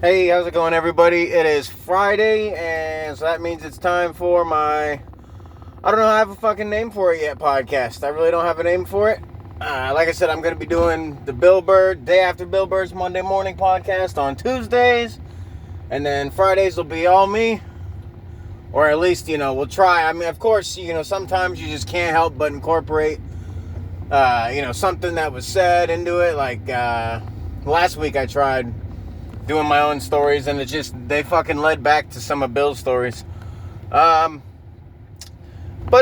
Hey, how's it going, everybody? It is Friday, and so that means it's time for my, I don't know, I have a fucking name for it yet, podcast. I really don't have a name for it. Like I said, I'm going to be doing the Bill Burr, day after Bill Burr's Monday morning podcast on Tuesdays, and then Fridays will be all me, or at least, we'll try. I mean, of course, sometimes you just can't help but incorporate, something that was said into it. Like, last week I tried doing my own stories, and they fucking led back to some of Bill's stories. But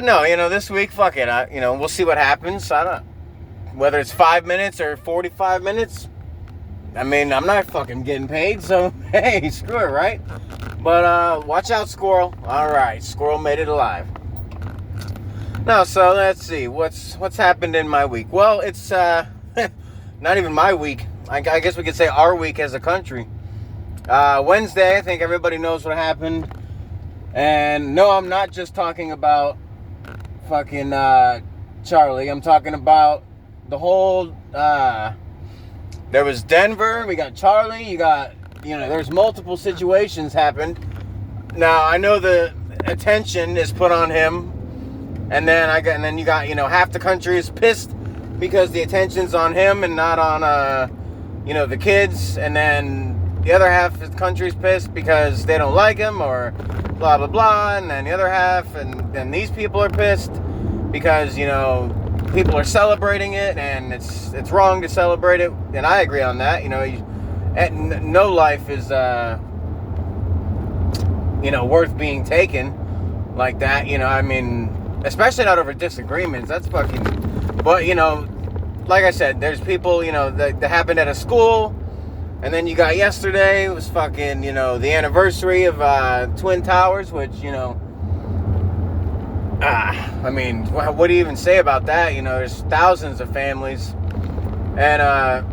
no, this week, fuck it. We'll see what happens. I don't, whether it's 5 minutes or 45 minutes. I mean, I'm not fucking getting paid, so hey, screw it, right? But watch out, Squirrel. All right, Squirrel made it alive. No, so let's see what's happened in my week. Well, it's not even my week. I guess we could say our week as a country. Wednesday, I think everybody knows what happened. And no, I'm not just talking about fucking Charlie. I'm talking about the whole, there was Denver, we got Charlie, you got, there's multiple situations happened. Now, I know the attention is put on him. And then you got, half the country is pissed because the attention's on him and not on, the kids. And then the other half of the country's pissed because they don't like him or blah, blah, blah. And then the other half, and then these people are pissed because, people are celebrating it and it's wrong to celebrate it. And I agree on that. No life is, worth being taken like that. I mean, especially not over disagreements. That's fucking, but, like I said, there's people, that happened at a school. And then you got yesterday, it was fucking, the anniversary of Twin Towers, which, I mean, what do you even say about that? There's thousands of families. And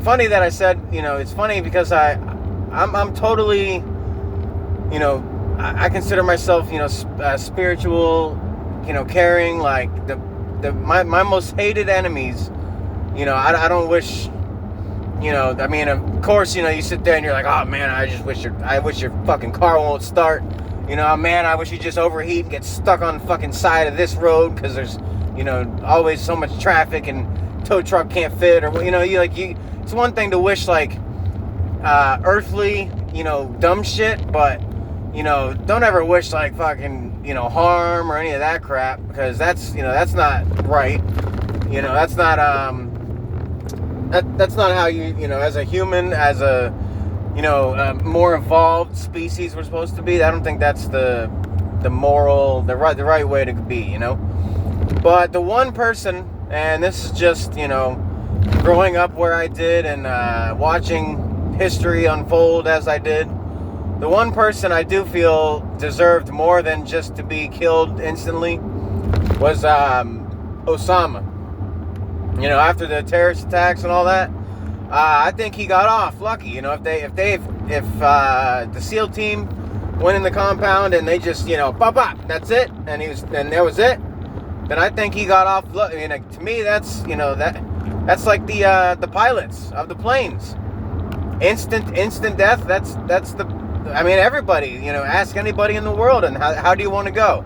funny that I said, it's funny because I'm totally, I consider myself, spiritual, caring. Like my most hated enemies, I don't wish. I mean, of course, you sit there and you're like, oh man, I wish your fucking car won't start. Man, I wish you just overheat and get stuck on the fucking side of this road because there's, always so much traffic and tow truck can't fit, or it's one thing to wish like earthly, dumb shit, but don't ever wish like fucking, harm or any of that crap, because that's not right. That's not that's not how you as a human, as a more evolved species we're supposed to be. I don't think that's the moral, the right way to be, But the one person, and this is just growing up where I did and watching history unfold as I did, the one person I do feel deserved more than just to be killed instantly was Osama. After the terrorist attacks and all that, I think he got off lucky. If the SEAL team went in the compound and they just pop, that's it, and that was it, then I think he got off lucky. To me, that's that's like the pilots of the planes, instant death. That's the. I mean, everybody. Ask anybody in the world, and how do you want to go?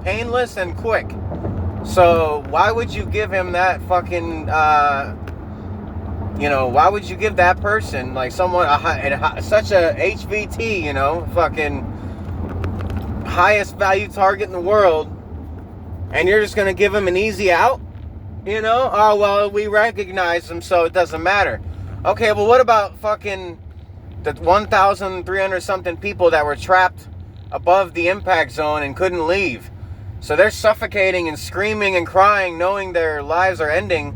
Painless and quick. So why would you give him that fucking, why would you give that person, like someone, such a HVT, fucking highest value target in the world, and you're just going to give him an easy out? Oh, well, we recognize him, so it doesn't matter. Okay, well, what about fucking the 1,300 something people that were trapped above the impact zone and couldn't leave? So they're suffocating and screaming and crying, knowing their lives are ending,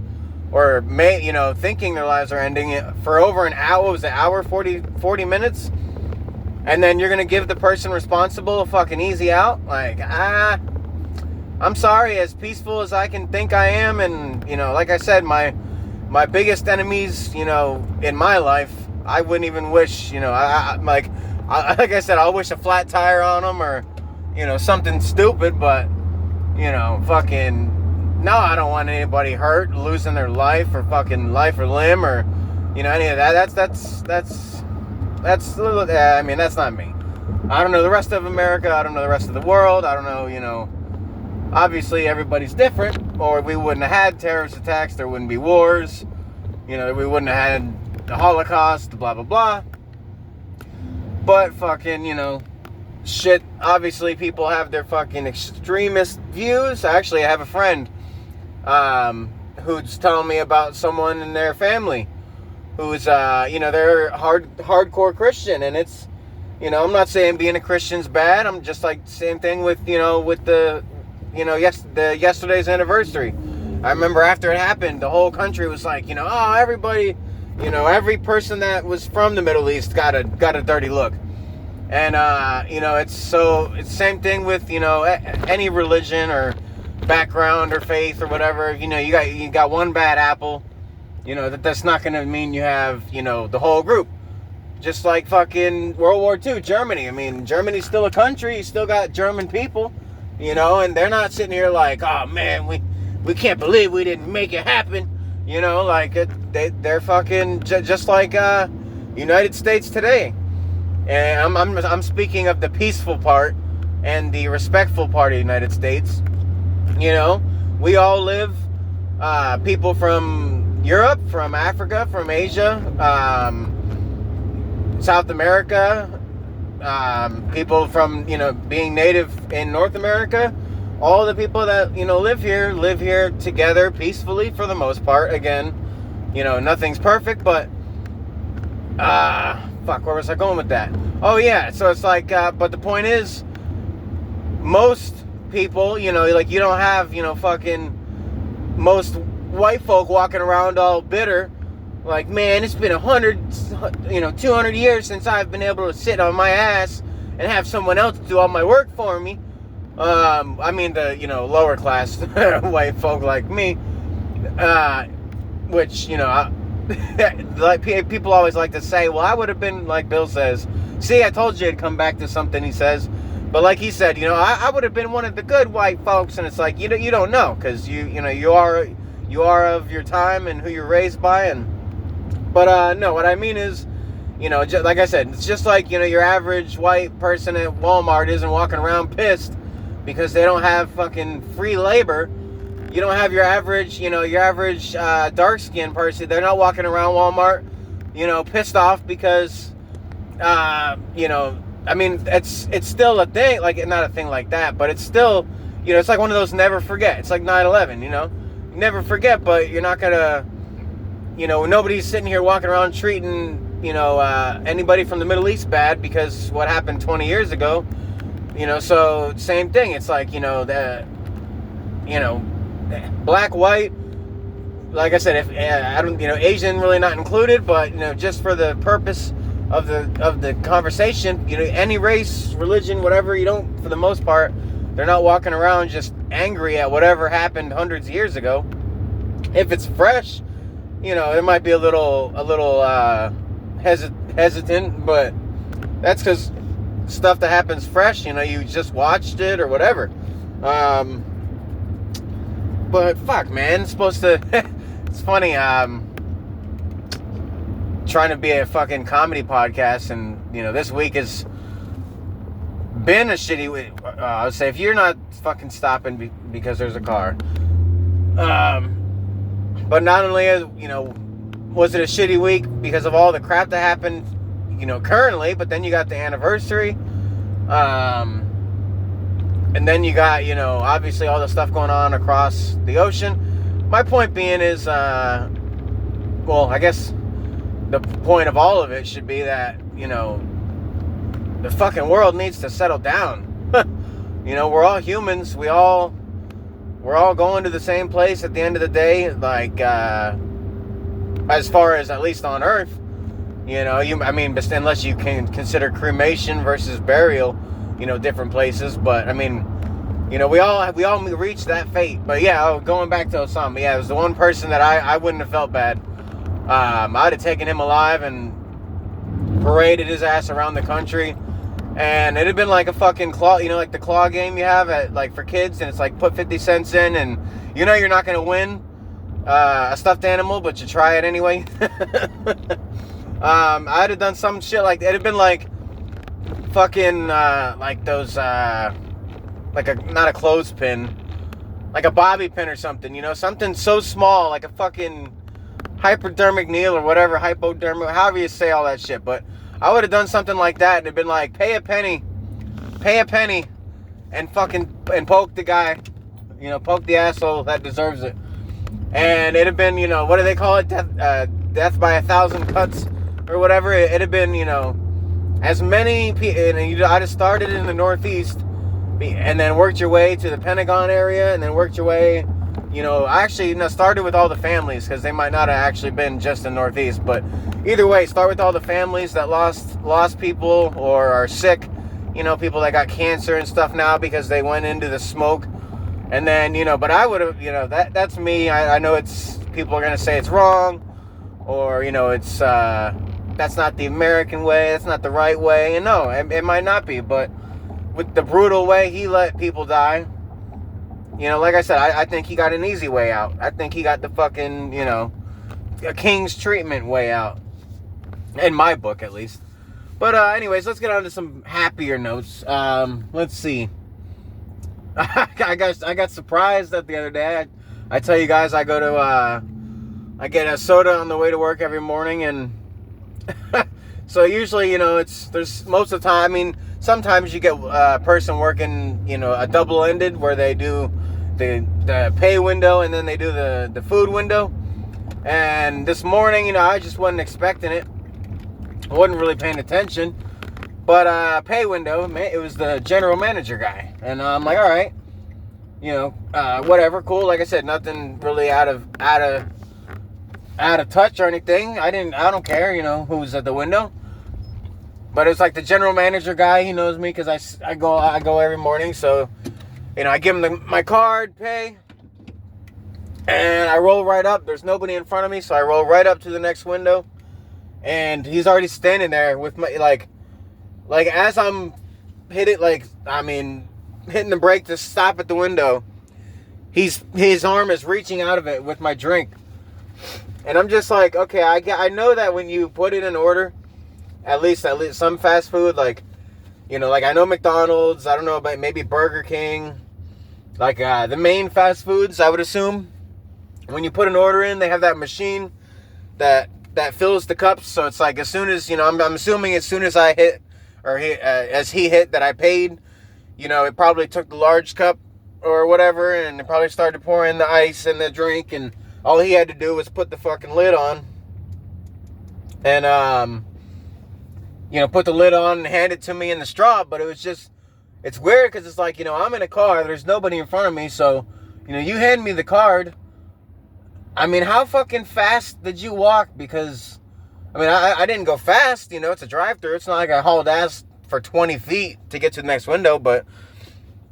or thinking their lives are ending for over an hour. What was it, hour, 40 minutes? And then you're going to give the person responsible a fucking easy out? Like, I'm sorry, as peaceful as I can think I am, and, like I said, my biggest enemies, in my life, I wouldn't even wish, like I said, I'll wish a flat tire on them, or, something stupid, but, fucking, no, I don't want anybody hurt, losing their life, or fucking life or limb, or, any of that. That's that's not me. I don't know the rest of America. I don't know the rest of the world. I don't know, obviously everybody's different, or we wouldn't have had terrorist attacks. There wouldn't be wars. We wouldn't have had the Holocaust, blah, blah, blah. But fucking, shit, obviously people have their fucking extremist views. Actually, I have a friend who's telling me about someone in their family who's, they're hardcore Christian, and it's, I'm not saying being a Christian's bad. I'm just like, same thing with, with the, yesterday's anniversary. I remember after it happened, the whole country was like, everybody, every person that was from the Middle East got a dirty look. And, it's same thing with, any religion or background or faith or whatever. You got one bad apple, that's not going to mean you have, the whole group. Just like fucking World War II, Germany. I mean, Germany's still a country. You still got German people, and they're not sitting here like, oh man, we can't believe we didn't make it happen. They're fucking just like United States today. And I'm speaking of the peaceful part and the respectful part of the United States. We all live, people from Europe, from Africa, from Asia, South America, people from, being native in North America. All the people that, live here together peacefully for the most part. Again, nothing's perfect, but, where was I going with that? Oh, yeah, so it's like, but the point is, most people, you don't have, fucking most white folk walking around all bitter, like, man, it's been 200 years since I've been able to sit on my ass and have someone else do all my work for me. The, lower class white folk like me, which, like people always like to say, well, I would have been, like Bill says, see, I told you it'd come back to something he says, but like he said, I would have been one of the good white folks, and it's like, you don't know, because you are of your time and who you're raised by, but no, what I mean is, just, like I said, it's just like, your average white person at Walmart isn't walking around pissed because they don't have fucking free labor. You don't have your average, dark-skinned person. They're not walking around Walmart, pissed off because, it's still a thing, like, not a thing like that, but it's still, it's like one of those never forget. It's like 9/11, never forget, but you're not gonna, nobody's sitting here walking around treating, anybody from the Middle East bad because what happened 20 years ago. So same thing. It's like, black, white, like I said, if I don't, Asian really not included, but, just for the purpose of the conversation, any race, religion, whatever, for the most part, they're not walking around just angry at whatever happened hundreds of years ago. If it's fresh, it might be a little hesitant, but that's because stuff that happens fresh, you just watched it or whatever. But fuck, man, it's supposed to. It's funny. Trying to be a fucking comedy podcast, and this week has been a shitty week. I would say if you're not fucking stopping because there's a car. But not only was it a shitty week because of all the crap that happened, currently, but then you got the anniversary, and then you got, obviously all the stuff going on across the ocean. My point being is, I guess the point of all of it should be that, the fucking world needs to settle down. We're all humans. We're all going to the same place at the end of the day, like, as far as at least on Earth. Unless you can consider cremation versus burial, different places. But we all reach that fate. But yeah, going back to Osama, yeah, it was the one person that I wouldn't have felt bad. I'd have taken him alive and paraded his ass around the country, and it'd have been like a fucking claw, like the claw game you have at, like, for kids, and it's like put 50 cents in, and you're not gonna win a stuffed animal, but you try it anyway. I'd have done some shit like it'd have been like fucking like those like not a clothespin, like a bobby pin or something, you know, something so small, like a fucking hypodermic needle or whatever, hypodermic, however you say all that shit. But I would have done something like that and it'd been like, pay a penny, and poke the guy, you know, poke the asshole that deserves it. And it'd have been, you know, what do they call it, death by 1,000 cuts or whatever. It'd have been, you know, as many people, and I'd have started in the Northeast and then worked your way to the Pentagon area and then worked your way, you know, I actually, you know, started with all the families because they might not have actually been just in Northeast, but either way, start with all the families that lost people or are sick, you know, people that got cancer and stuff now because they went into the smoke. And then, you know, but I would have, you know, that's me. I know it's, people are going to say it's wrong or, you know, it's, that's not the American way, that's not the right way. And no, it might not be, but with the brutal way he let people die, you know, like I said, I think he got an easy way out. I think he got the fucking, you know, a king's treatment way out. In my book, at least. But anyways, let's get on to some happier notes. Let's see. I got surprised that the other day. I tell you guys, I go to, I get a soda on the way to work every morning, and so usually, you know, there's most of the time, I mean, sometimes you get a person working, you know, a double-ended where they do the pay window and then they do the food window. And this morning, you know, I just wasn't expecting it. I wasn't really paying attention. But pay window, it was the general manager guy. And I'm like, all right, you know, whatever, cool. Like I said, nothing really out of touch or anything. I don't care, you know, who's at the window. But it's like the general manager guy, he knows me because I go every morning. So, you know, I give him my card, pay, and I roll right up. There's nobody in front of me, so I roll right up to the next window. And he's already standing there with my, like as I'm hitting the brake to stop at the window, his arm is reaching out of it with my drink. And I'm just like, okay, I know that when you put in an order, at least some fast food, like, you know, like I know McDonald's, I don't know about maybe Burger King, like the main fast foods, I would assume, when you put an order in, they have that machine that fills the cups. So it's like as soon as, you know, I'm assuming as soon as I hit, or as he hit that I paid, you know, it probably took the large cup or whatever, and it probably started pouring the ice and the drink, and all he had to do was put the fucking lid on, and you know, put the lid on and hand it to me in the straw. But it was just, it's weird because it's like, you know, I'm in a car, there's nobody in front of me, so, you know, you hand me the card. I mean, how fucking fast did you walk? Because, I mean, I didn't go fast, you know, it's a drive-through. It's not like I hauled ass for 20 feet to get to the next window, but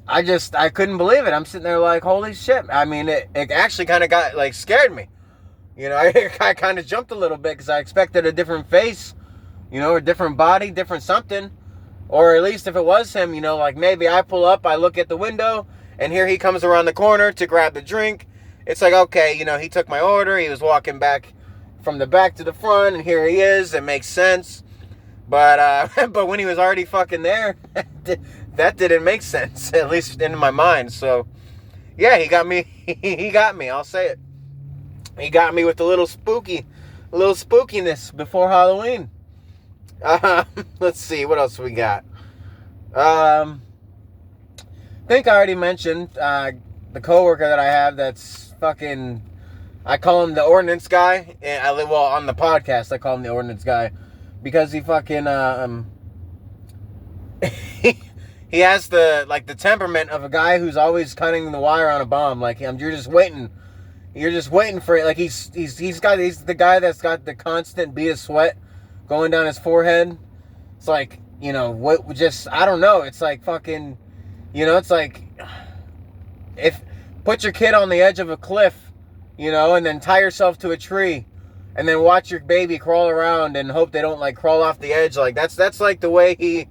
I couldn't believe it. I'm sitting there like, holy shit. I mean, it actually kind of got, like, scared me. You know, I kind of jumped a little bit because I expected a different face, you know, a different body, different something. Or at least if it was him, you know, like maybe I pull up, I look at the window, and here he comes around the corner to grab the drink. It's like, okay, you know, he took my order, he was walking back from the back to the front, and here he is. It makes sense. But but when he was already fucking there, that didn't make sense, at least in my mind. So, yeah, he got me. He got me, I'll say it. He got me with a little spookiness before Halloween. Let's see, what else we got? I think I already mentioned the coworker that I have that's fucking, I call him the ordinance guy. And on the podcast, I call him the ordinance guy because he fucking he has the temperament of a guy who's always cutting the wire on a bomb. Like you're just waiting for it. Like he's the guy that's got the constant bead of sweat going down his forehead. It's like, you know, I don't know. It's like fucking, you know, it's like, put your kid on the edge of a cliff, you know, and then tie yourself to a tree and then watch your baby crawl around and hope they don't like crawl off the edge. Like that's like the way he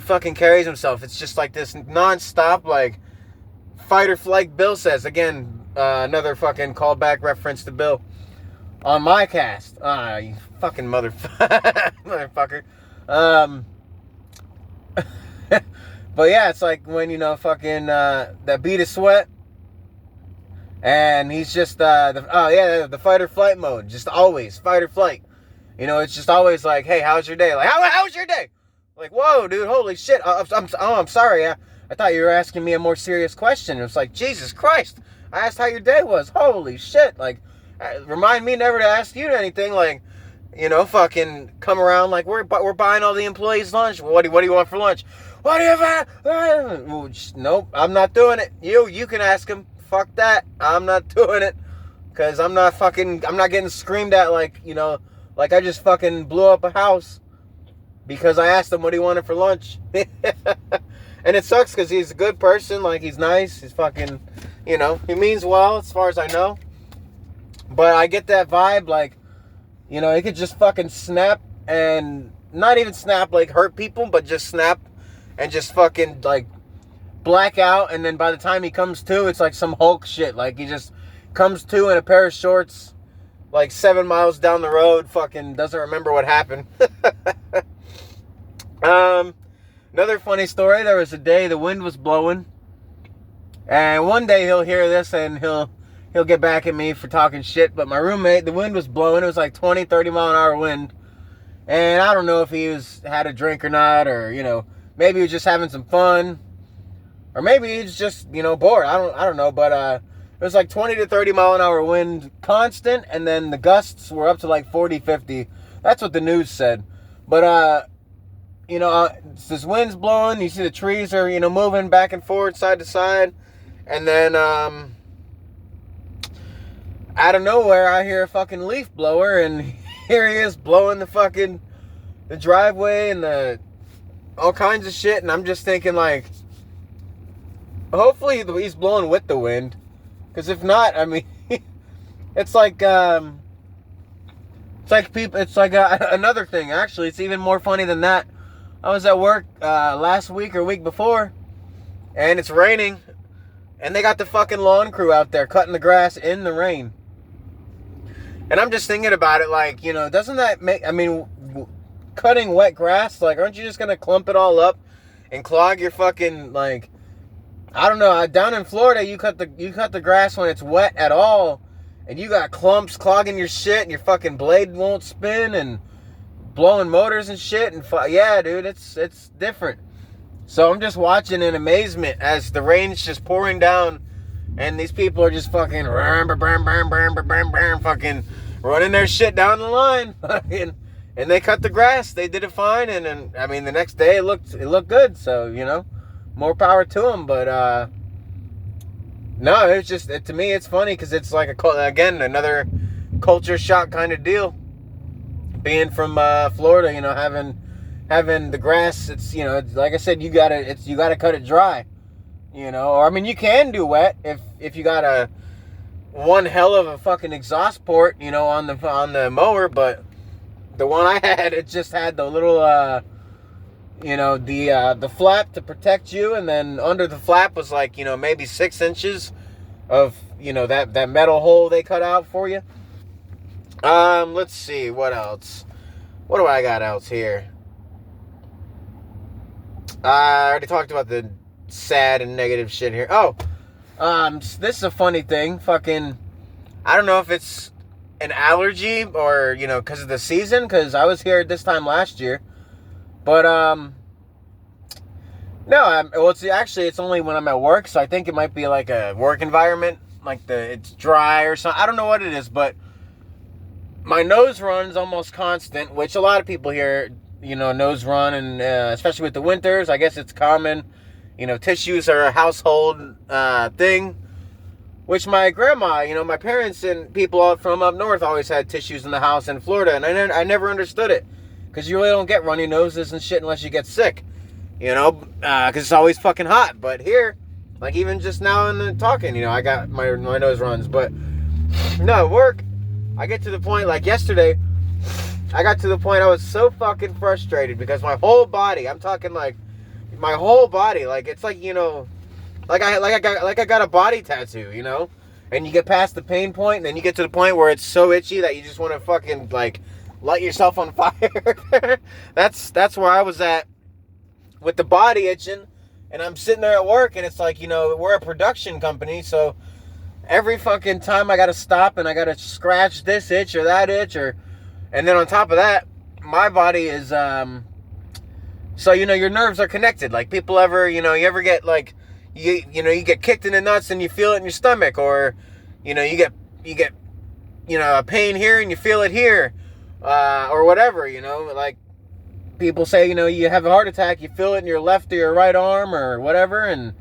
fucking carries himself. It's just like this non-stop, like, fight or flight. Bill says, again, another fucking callback reference to Bill. on my cast. You fucking motherfucker. Um, but yeah, it's like when, fucking, that beat is Sweat. And he's just, the fight or flight mode. Just always fight or flight. It's just always like, hey, how's your day? Like, how was your day? Like, whoa, dude, holy shit. I'm sorry. I thought you were asking me a more serious question. It was like, Jesus Christ. I asked how your day was. Holy shit. Like, remind me never to ask you anything. Like, fucking come around like, we're buying all the employees lunch. What do you want for lunch? What do you have? Nope, I'm not doing it. You can ask him. Fuck that. I'm not doing it. Because I'm not getting screamed at like, like I just fucking blew up a house because I asked him what he wanted for lunch. And it sucks because he's a good person. Like, he's nice. He's fucking, he means well as far as I know. But I get that vibe, like, he could just fucking snap and not even snap, like, hurt people, but just snap and just fucking, like, black out. And then by the time he comes to, it's like some Hulk shit. Like, he just comes to in a pair of shorts, like 7 miles down the road, fucking doesn't remember what happened. Another funny story, there was a day the wind was blowing. And one day he'll hear this and he'll get back at me for talking shit. But my roommate, the wind was blowing. It was like 20, 30 mile an hour wind. And I don't know if he had a drink or not, or, maybe he was just having some fun. Or maybe he was just, bored. I don't know. But it was like 20 to 30 mile an hour wind constant. And then the gusts were up to like 40, 50. That's what the news said. But, this wind's blowing. You see the trees are, moving back and forth, side to side. And then, out of nowhere, I hear a fucking leaf blower, and here he is blowing the driveway and all kinds of shit. And I'm just thinking, like, hopefully he's blowing with the wind, because if not, I mean, it's like another thing. Actually, it's even more funny than that. I was at work last week or week before, and it's raining, and they got the fucking lawn crew out there cutting the grass in the rain. And I'm just thinking about it, like, doesn't that make, cutting wet grass, like, aren't you just gonna clump it all up and clog your fucking, like, I don't know, down in Florida, you cut the grass when it's wet at all, and you got clumps clogging your shit, and your fucking blade won't spin, and blowing motors and shit, and yeah, dude, it's different. So I'm just watching in amazement as the rain's just pouring down, and these people are just fucking fucking running their shit down the line, and they cut the grass. They did it fine, and then the next day it looked good. So more power to them. But no, it's just to me it's funny because it's like again another culture shock kind of deal. Being from Florida, having the grass, it's like I said, you gotta cut it dry, or you can do wet if you got one hell of a fucking exhaust port, on the mower. But the one I had, it just had the little the flap to protect you, and then under the flap was like maybe 6 inches of that metal hole they cut out for you. Let's see, what else? What do I got else here? I already talked about the sad and negative shit here. Oh, this is a funny thing. Fucking, I don't know if it's an allergy or, because of the season, because I was here at this time last year. But, no, it's only when I'm at work, so I think it might be like a work environment, like it's dry or something. I don't know what it is, but my nose runs almost constant, which a lot of people here, nose run, and especially with the winters, I guess it's common. Tissues are a household thing, which my grandma, my parents and people from up north always had tissues in the house in Florida, and I never understood it, because you really don't get runny noses and shit unless you get sick, because it's always fucking hot. But here, like even just now in the talking, I got my nose runs. But no, at work, I get to the point, like yesterday, I got to the point I was so fucking frustrated because my whole body, I'm talking like my whole body, like it's like, like I got a body tattoo, and you get past the pain point, and then you get to the point where it's so itchy that you just want to fucking like light yourself on fire. That's where I was at with the body itching. And I'm sitting there at work, and it's like, we're a production company, so every fucking time I gotta stop and I gotta scratch this itch or that itch, and then on top of that, my body is so your nerves are connected. Like, people ever, you ever get like you get kicked in the nuts and you feel it in your stomach, or you get a pain here and you feel it here, or whatever, like people say, you have a heart attack, you feel it in your left or your right arm or whatever. And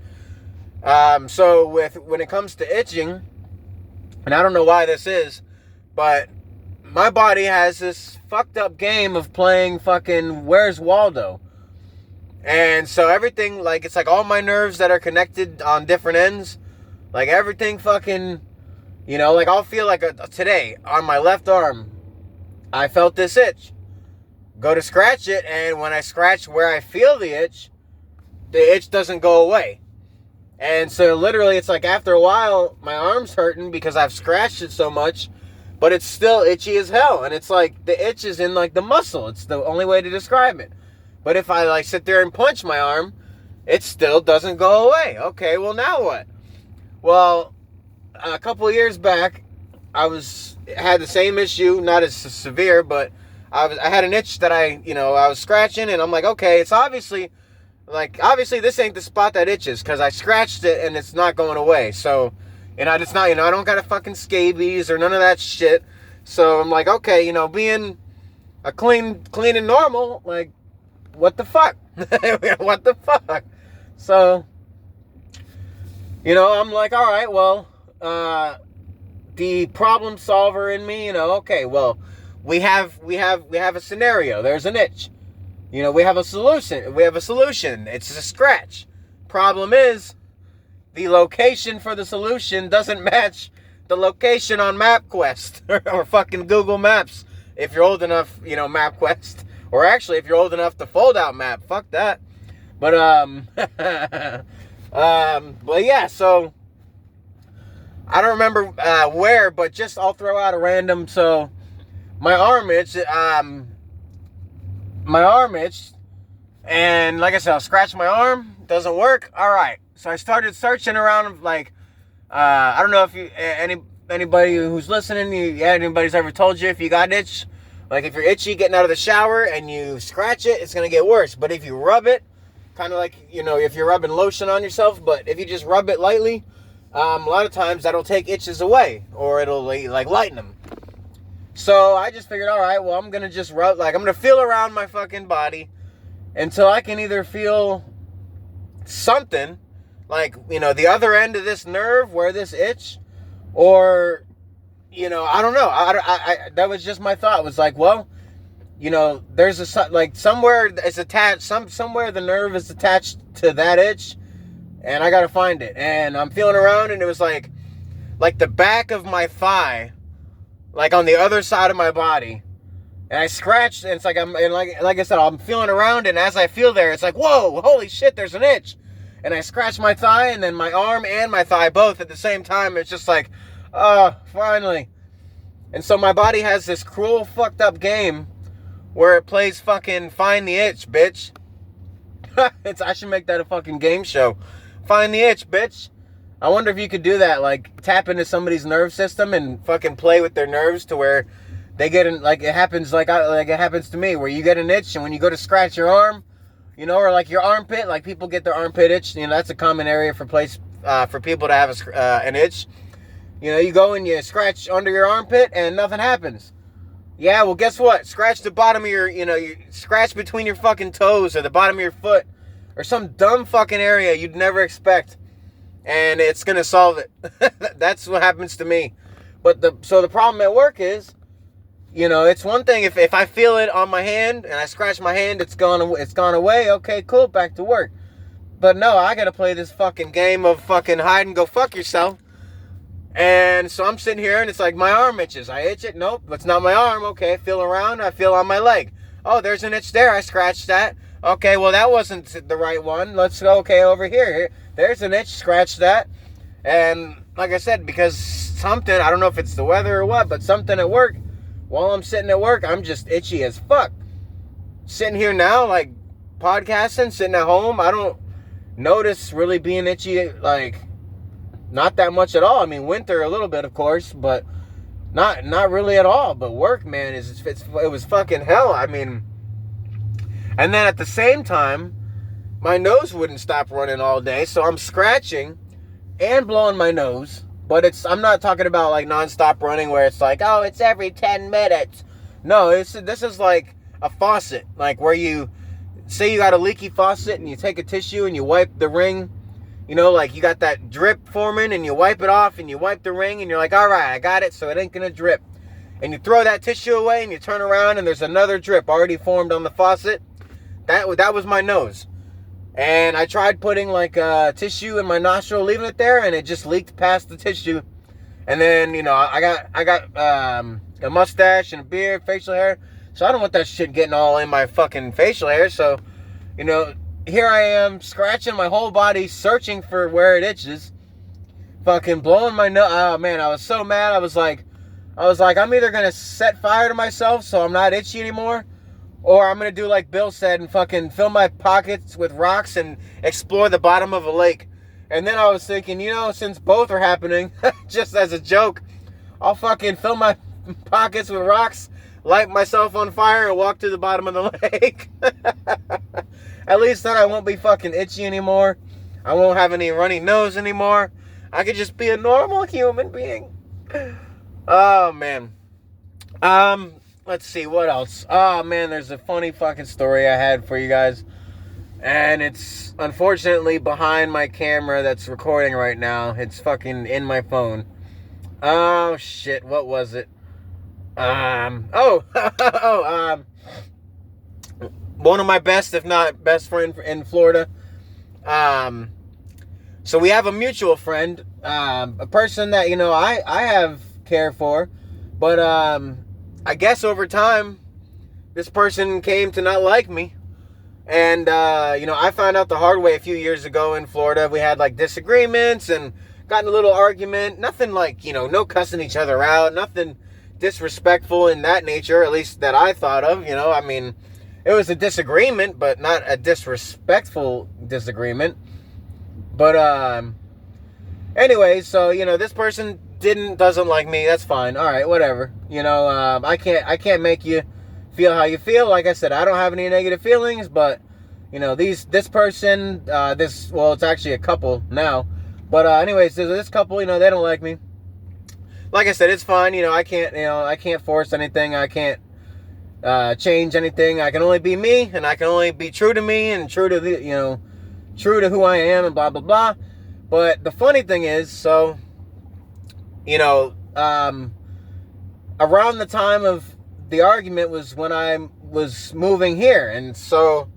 so when it comes to itching, and I don't know why this is, but my body has this fucked up game of playing fucking Where's Waldo. And so everything, like, it's like all my nerves that are connected on different ends, like everything fucking, like I'll feel like today on my left arm, I felt this itch. Go to scratch it, and when I scratch where I feel the itch doesn't go away. And so literally it's like after a while my arm's hurting because I've scratched it so much, but it's still itchy as hell. And it's like the itch is in like the muscle. It's the only way to describe it. But if I like sit there and punch my arm, it still doesn't go away. Okay, well now what? Well, a couple of years back, I had the same issue, not as severe, but I had an itch that I was scratching, and I'm like, okay, it's obviously this ain't the spot that itches, because I scratched it and it's not going away. So, it's not, I don't got a fucking scabies or none of that shit. So I'm like, okay, being a clean and normal, like, what the fuck? What the fuck? So, I'm like, all right, well, the problem solver in me, okay, well, we have a scenario. There's an itch. We have a solution. It's a scratch. Problem is, the location for the solution doesn't match the location on MapQuest or fucking Google Maps. If you're old enough, MapQuest. Or actually, if you're old enough to fold out map, fuck that. But but yeah. So I don't remember where, but just I'll throw out a random. So my arm itched, and like I said, I'll scratch my arm, doesn't work. All right, so I started searching around, like, I don't know if anybody who's listening, anybody's ever told you if you got itch, like if you're itchy getting out of the shower and you scratch it, it's gonna get worse. But if you rub it, kind of like, if you're rubbing lotion on yourself, but if you just rub it lightly, a lot of times that'll take itches away, or it'll like lighten them. So I just figured, all right, well, I'm going to just I'm going to feel around my fucking body until I can either feel something, like, the other end of this nerve where this itch, or, I don't know. I that was just my thought. It was like, well, there's somewhere it's attached, somewhere the nerve is attached to that itch, and I got to find it. And I'm feeling around, and it was like the back of my thigh, like on the other side of my body, and I scratched, and it's like like I said, I'm feeling around, and as I feel there, it's like, whoa, holy shit, there's an itch, and I scratch my thigh, and then my arm and my thigh both at the same time. It's just like, finally. And so my body has this cruel, fucked up game where it plays fucking Find the Itch, bitch. I should make that a fucking game show. Find the Itch, bitch. I wonder if you could do that, like tap into somebody's nerve system and fucking play with their nerves to where they get in, like it happens like it happens to me, where you get an itch, and when you go to scratch your arm, or like your armpit, like people get their armpit itch, that's a common area for people to have an itch. You go and you scratch under your armpit and nothing happens. Yeah, well, guess what? Scratch the bottom of your, you scratch between your fucking toes or the bottom of your foot or some dumb fucking area you'd never expect, and it's gonna solve it. That's what happens to me. But the problem at work is, it's one thing if I feel it on my hand and I scratch my hand, it's gone away. Okay, cool, back to work. But no, I gotta play this fucking game of fucking hide and go fuck yourself. And so I'm sitting here, and it's like my arm itches. I itch it. Nope, that's not my arm. Okay, feel around. I feel on my leg. Oh, there's an itch there. I scratched that. Okay, well, that wasn't the right one. Let's go, okay, over here. There's an itch. Scratch that. And like I said, because something, I don't know if it's the weather or what, but something at work, while I'm sitting at work, I'm just itchy as fuck. Sitting here now, like, podcasting, sitting at home, I don't notice really being itchy, like, not that much at all. I mean, winter a little bit, of course, but not really at all. But work, man, it was fucking hell. I mean, and then at the same time, my nose wouldn't stop running all day, so I'm scratching and blowing my nose. But I'm not talking about like nonstop running where it's like, oh, it's every 10 minutes. No, this is like a faucet, like where you say you got a leaky faucet and you take a tissue and you wipe the ring. You know, like you got that drip forming and you wipe it off and you wipe the ring and you're like, all right, I got it, so it ain't gonna drip. And you throw that tissue away and you turn around and there's another drip already formed on the faucet. That was my nose. And I tried putting like a tissue in my nostril, leaving it there, and it just leaked past the tissue. And then, you know, I got a mustache and a beard, facial hair. So I don't want that shit getting all in my fucking facial hair. So, you know, here I am scratching my whole body, searching for where it itches. Fucking blowing my nose. Oh man, I was so mad. I was like, I'm either gonna set fire to myself so I'm not itchy anymore, or I'm gonna do like Bill said and fucking fill my pockets with rocks and explore the bottom of a lake. And then I was thinking, you know, since both are happening, just as a joke, I'll fucking fill my pockets with rocks, light myself on fire, and walk to the bottom of the lake. At least then I won't be fucking itchy anymore. I won't have any runny nose anymore. I could just be a normal human being. Oh, man. Let's see, what else? Oh, man, there's a funny fucking story I had for you guys. And it's unfortunately behind my camera that's recording right now. It's fucking in my phone. Oh, shit, what was it? One of my best, if not best friend in Florida. So we have a mutual friend, a person that, you know, I have care for, but, I guess over time, this person came to not like me. And, you know, I found out the hard way a few years ago in Florida. We had like disagreements and got in a little argument. Nothing like, you know, no cussing each other out, nothing disrespectful in that nature, at least that I thought of, you know. I mean, it was a disagreement, but not a disrespectful disagreement. But, anyways, so, you know, this person doesn't like me. That's fine. All right, whatever. You know, I can't make you feel how you feel. Like I said, I don't have any negative feelings, but, you know, this person, well, it's actually a couple now. But, anyways, this couple, you know, they don't like me. Like I said, it's fine. You know, I can't force anything. I can't change anything. I can only be me, and I can only be true to me and true to who I am, and blah blah blah. But the funny thing is, so, you know, around the time of the argument was when I was moving here, and so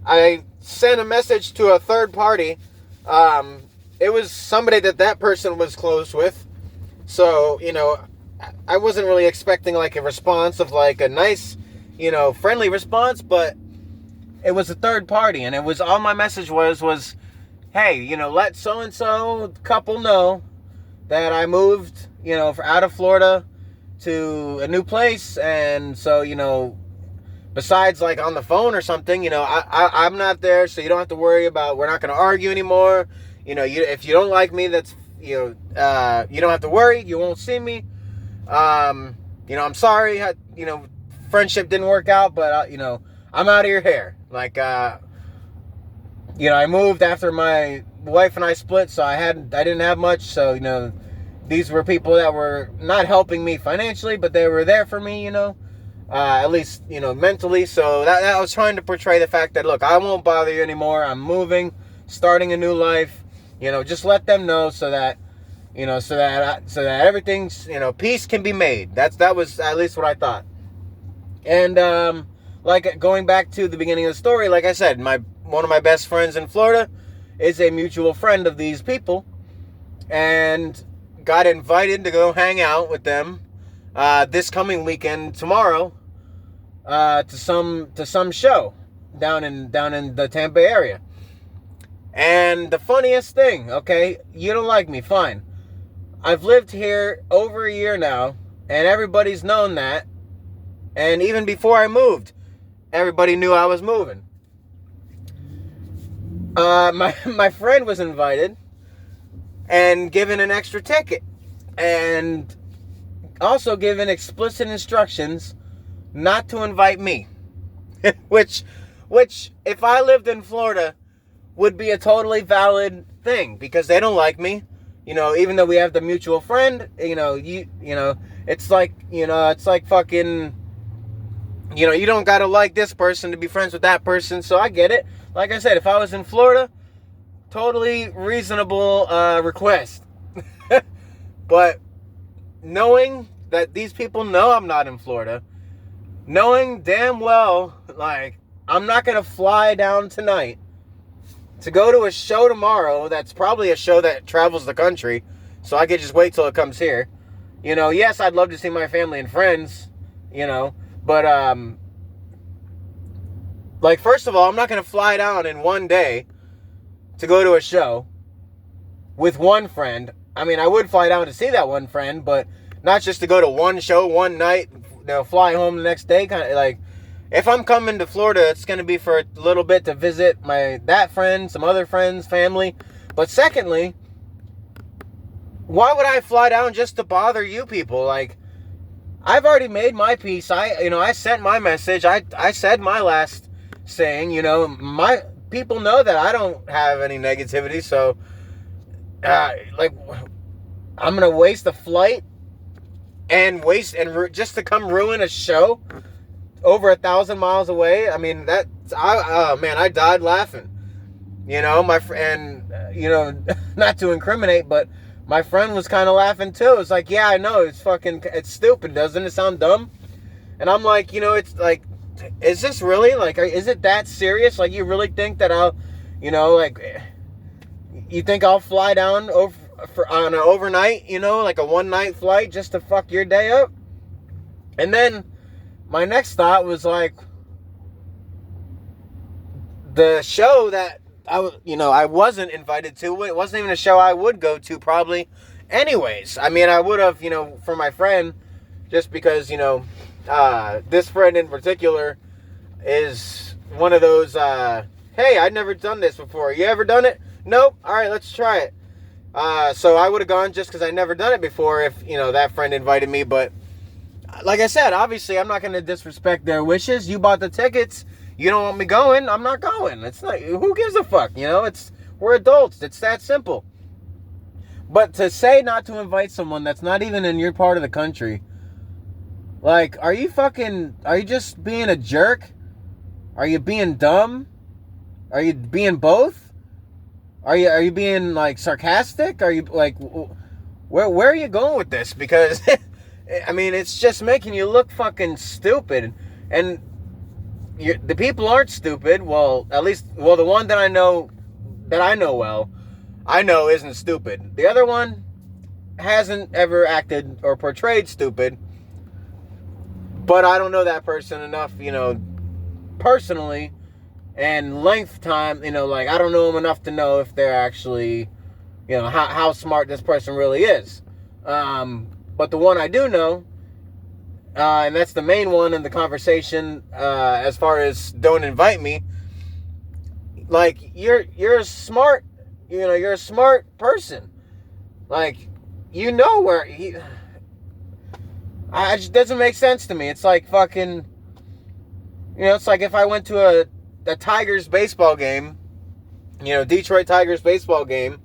I sent a message to a third party. It was somebody that person was close with. So, you know, I wasn't really expecting like a response of like a nice, you know, friendly response, but it was a third party, and it was all my message was, hey, you know, let so-and-so couple know that I moved, you know, out of Florida to a new place, and so, you know, besides like on the phone or something, you know, I'm not there, so you don't have to worry about, we're not going to argue anymore. You know, if you don't like me, that's, you know, you don't have to worry. You won't see me. You know, I'm sorry. You know, friendship didn't work out, but, you know, I'm out of your hair. Like, you know, I moved after my wife and I split, so I didn't have much. So, you know, these were people that were not helping me financially, but they were there for me, you know, at least, you know, mentally. So that I was trying to portray the fact that, look, I won't bother you anymore. I'm moving, starting a new life. You know, just let them know so that, you know, so that everything's, you know, peace can be made. That was at least what I thought. And, like, going back to the beginning of the story, like I said, one of my best friends in Florida is a mutual friend of these people, and got invited to go hang out with them, this coming weekend, tomorrow, to some show down in the Tampa area. And the funniest thing, okay, you don't like me, fine. I've lived here over a year now, and everybody's known that. And even before I moved, everybody knew I was moving. My friend was invited and given an extra ticket, and also given explicit instructions not to invite me, which if I lived in Florida would be a totally valid thing, because they don't like me, even though we have the mutual friend, it's like fucking, you don't gotta like this person to be friends with that person. So I get it. Like I said, if I was in Florida, totally reasonable request. But knowing that these people know I'm not in Florida, knowing damn well, like, I'm not gonna fly down tonight to go to a show tomorrow that's probably a show that travels the country, so I could just wait till it comes here. Yes, I'd love to see my family and friends, but, like, first of all, I'm not going to fly down in one day to go to a show with one friend. I mean, I would fly down to see that one friend, but not just to go to one show one night, fly home the next day. Kind of like, if I'm coming to Florida, it's going to be for a little bit to visit that friend, some other friends, family. But secondly, why would I fly down just to bother you people? Like, I've already made my peace. I sent my message. I said my last saying, my people know that I don't have any negativity, so like, I'm gonna waste a flight and just to come ruin a show over 1,000 miles away. I mean, I died laughing. My friend, not to incriminate, but my friend was kind of laughing too. It's like, yeah, I know, it's stupid, doesn't it sound dumb? And I'm like, it's like, is this really, like, is it that serious? Like, you really think that I'll, you think I'll fly down on an overnight, like a one-night flight just to fuck your day up? And then my next thought was like, the show that I wasn't invited to, it wasn't even a show I would go to probably anyways. I mean, I would have, for my friend, just because, this friend in particular is one of those, hey, I'd never done this before. You ever done it? Nope. All right, let's try it. So I would have gone just because I'd never done it before if, that friend invited me. But like I said, obviously, I'm not going to disrespect their wishes. You bought the tickets. You don't want me going. I'm not going. It's not, who gives a fuck? We're adults. It's that simple. But to say not to invite someone that's not even in your part of the country, like, are you just being a jerk? Are you being dumb? Are you being both? Are you being, like, sarcastic? Are you, like, where are you going with this? Because, I mean, it's just making you look fucking stupid. And the people aren't stupid. Well, at least, the one that I know well, I know isn't stupid. The other one hasn't ever acted or portrayed stupid. But I don't know that person enough, personally, and length time, like, I don't know them enough to know if they're actually, how smart this person really is. But the one I do know, and that's the main one in the conversation, as far as don't invite me, like, you're a smart, you're a smart person. Like, where it just doesn't make sense to me. It's like fucking, it's like if I went to a Tigers baseball game, Detroit Tigers baseball game,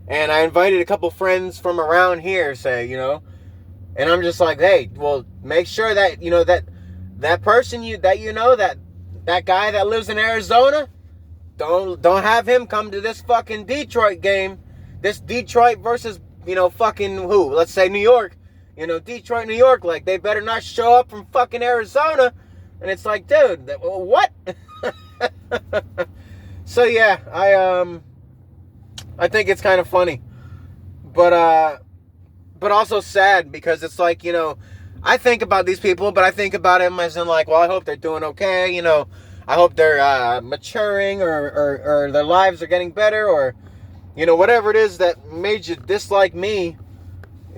and I invited a couple friends from around here, say, and I'm just like, hey, well, make sure that, that person that guy that lives in Arizona, don't have him come to this fucking Detroit game, this Detroit versus, fucking who? Let's say New York. Detroit, New York, like, they better not show up from fucking Arizona. And it's like, dude, what? So, yeah, I think it's kind of funny. But also sad, because it's like, I think about these people, but I think about them as in, like, well, I hope they're doing okay, I hope they're maturing, or their lives are getting better, or, whatever it is that made you dislike me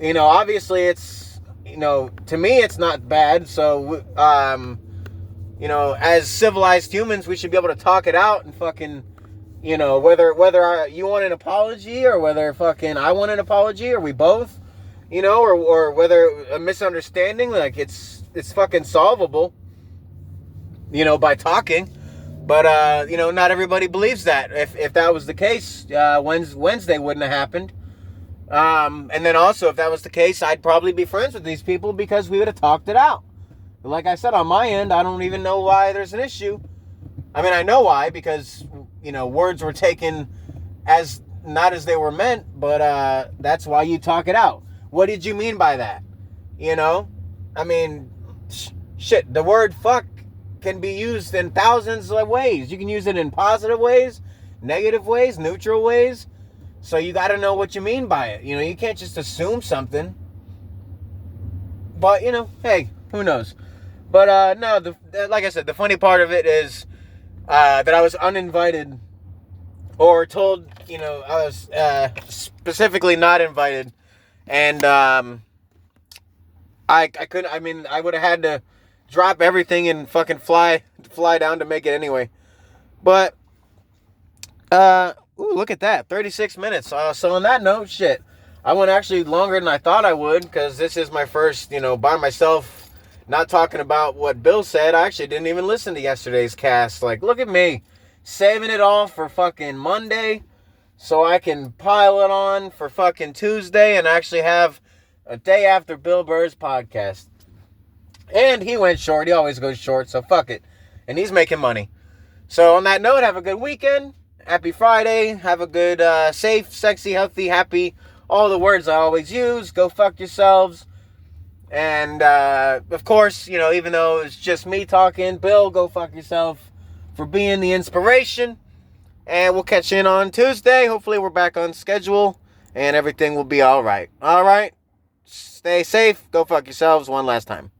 Obviously it's, to me it's not bad. So, as civilized humans, we should be able to talk it out and fucking, whether you want an apology or whether fucking I want an apology or we both, or whether a misunderstanding, like it's fucking solvable, by talking. But, not everybody believes that. If that was the case, Wednesday wouldn't have happened. And then also, if that was the case, I'd probably be friends with these people because we would have talked it out. But like I said, on my end, I don't even know why there's an issue. I mean, I know why, because, words were taken as not as they were meant, but that's why you talk it out. What did you mean by that? I mean, shit, the word fuck can be used in thousands of ways. You can use it in positive ways, negative ways, neutral ways. So you got to know what you mean by it. You can't just assume something. But, hey, who knows? But, no, like I said, the funny part of it is that I was uninvited or told, I was specifically not invited. And I couldn't, I would have had to drop everything and fucking fly down to make it anyway. But, ooh, look at that, 36 minutes. So on that note, shit, I went actually longer than I thought I would, because this is my first, by myself, not talking about what Bill said. I actually didn't even listen to yesterday's cast. Like, look at me, saving it all for fucking Monday, so I can pile it on for fucking Tuesday and actually have a day after Bill Burr's podcast. And he went short. He always goes short, so fuck it. And he's making money. So on that note, have a good weekend. Happy Friday. Have a good, safe, sexy, healthy, happy. All the words I always use. Go fuck yourselves. And, of course, even though it's just me talking, Bill, go fuck yourself for being the inspiration. And we'll catch you in on Tuesday. Hopefully we're back on schedule and everything will be all right. All right. Stay safe. Go fuck yourselves one last time.